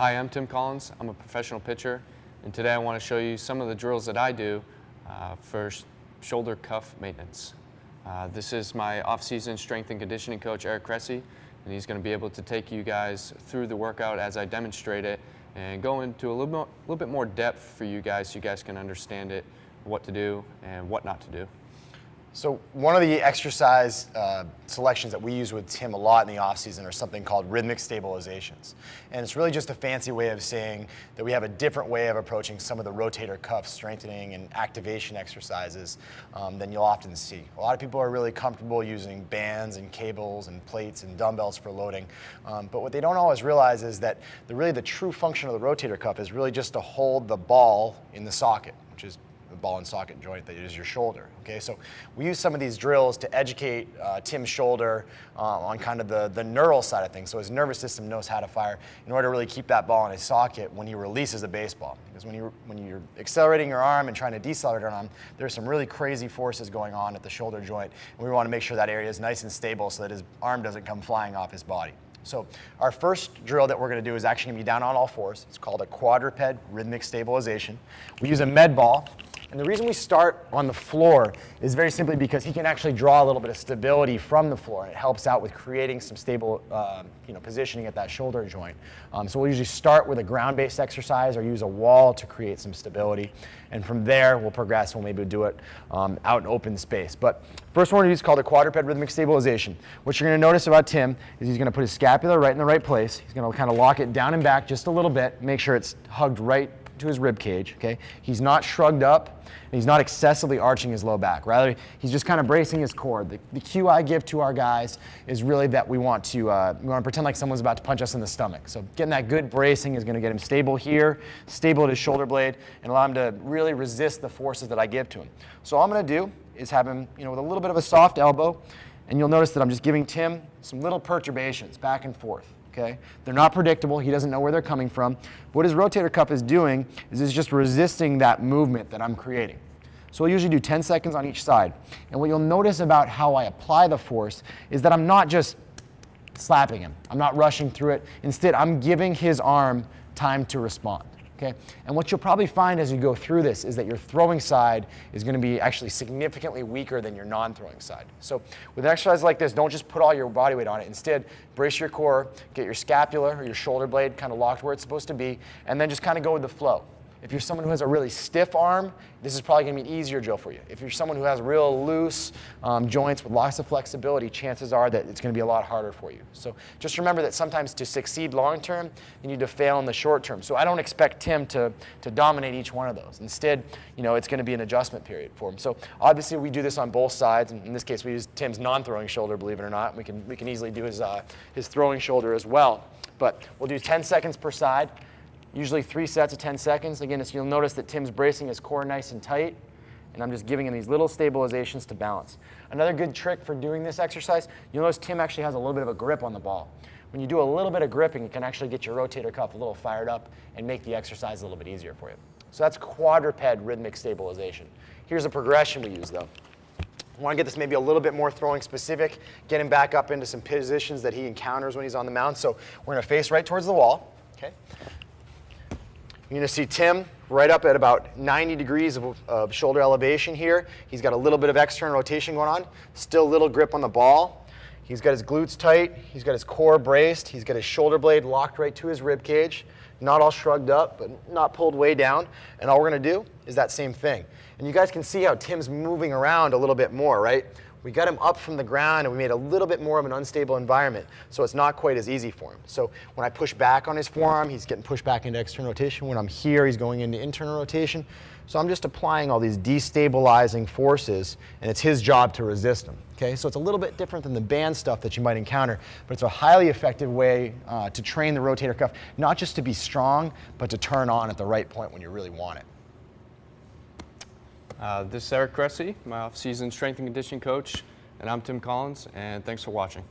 Hi, I'm Tim Collins. I'm a professional pitcher, and today I want to show you some of the drills that I do for shoulder cuff maintenance. This is my off-season strength and conditioning coach, Eric Cressy, and he's going to be able to take you guys through the workout as I demonstrate it and go into a little bit more depth for you guys so you guys can understand it, what to do and what not to do. So one of the exercise selections that we use with Tim a lot in the off season are something called rhythmic stabilizations. And it's really just a fancy way of saying that we have a different way of approaching some of the rotator cuff strengthening and activation exercises than you'll often see. A lot of people are really comfortable using bands and cables and plates and dumbbells for loading. But what they don't always realize is that really the true function of the rotator cuff is really just to hold the ball in the socket, which is the ball and socket joint that is your shoulder. Okay, so we use some of these drills to educate Tim's shoulder on kind of the neural side of things, so his nervous system knows how to fire in order to really keep that ball in his socket when he releases a baseball. Because when you're accelerating your arm and trying to decelerate your arm, there's some really crazy forces going on at the shoulder joint, and we want to make sure that area is nice and stable so that his arm doesn't come flying off his body. So our first drill that we're going to do is actually going to be down on all fours. It's called a quadruped rhythmic stabilization. We use a med ball. And the reason we start on the floor is very simply because he can actually draw a little bit of stability from the floor, and it helps out with creating some stable positioning at that shoulder joint. So we'll usually start with a ground-based exercise or use a wall to create some stability. And from there, we'll progress. We'll maybe do it out in open space. But first one we're going to use is called a quadruped rhythmic stabilization. What you're going to notice about Tim is he's going to put his scapula right in the right place. He's going to kind of lock it down and back just a little bit, make sure it's hugged right to his rib cage. Okay? He's not shrugged up. And he's not excessively arching his low back. Rather, he's just kind of bracing his core. The cue I give to our guys is really that we want to pretend like someone's about to punch us in the stomach. So getting that good bracing is going to get him stable here, stable at his shoulder blade, and allow him to really resist the forces that I give to him. So all I'm going to do is have him, with a little bit of a soft elbow, and you'll notice that I'm just giving Tim some little perturbations back and forth. Okay? They're not predictable. He doesn't know where they're coming from. What his rotator cuff is doing is it's just resisting that movement that I'm creating. So we'll usually do 10 seconds on each side. And what you'll notice about how I apply the force is that I'm not just slapping him. I'm not rushing through it. Instead, I'm giving his arm time to respond. Okay? And what you'll probably find as you go through this is that your throwing side is going to be actually significantly weaker than your non-throwing side. So with an exercise like this, don't just put all your body weight on it. Instead, brace your core, get your scapula or your shoulder blade kind of locked where it's supposed to be, and then just kind of go with the flow. If you're someone who has a really stiff arm, this is probably going to be an easier drill for you. If you're someone who has real loose joints with lots of flexibility, chances are that it's going to be a lot harder for you. So just remember that sometimes to succeed long term, you need to fail in the short term. So I don't expect Tim to dominate each one of those. Instead, it's going to be an adjustment period for him. So obviously we do this on both sides. And in this case, we use Tim's non-throwing shoulder, believe it or not. We can easily do his throwing shoulder as well. But we'll do 10 seconds per side. Usually 3 sets of 10 seconds. Again, you'll notice that Tim's bracing his core nice and tight, and I'm just giving him these little stabilizations to balance. Another good trick for doing this exercise, you'll notice Tim actually has a little bit of a grip on the ball. When you do a little bit of gripping, it can actually get your rotator cuff a little fired up and make the exercise a little bit easier for you. So that's quadruped rhythmic stabilization. Here's a progression we use though. I want to get this maybe a little bit more throwing specific, get him back up into some positions that he encounters when he's on the mound. So we're going to face right towards the wall. Okay? You're going to see Tim right up at about 90 degrees of shoulder elevation here. He's got a little bit of external rotation going on, still a little grip on the ball. He's got his glutes tight, he's got his core braced, he's got his shoulder blade locked right to his rib cage, not all shrugged up, but not pulled way down. And all we're going to do is that same thing. And you guys can see how Tim's moving around a little bit more, right? We got him up from the ground and we made a little bit more of an unstable environment, so it's not quite as easy for him. So when I push back on his forearm, he's getting pushed back into external rotation. When I'm here, he's going into internal rotation. So I'm just applying all these destabilizing forces, and it's his job to resist them. Okay? So it's a little bit different than the band stuff that you might encounter, but it's a highly effective way to train the rotator cuff, not just to be strong, but to turn on at the right point when you really want it. This is Eric Cressy, my off-season strength and conditioning coach, and I'm Tim Collins, and thanks for watching.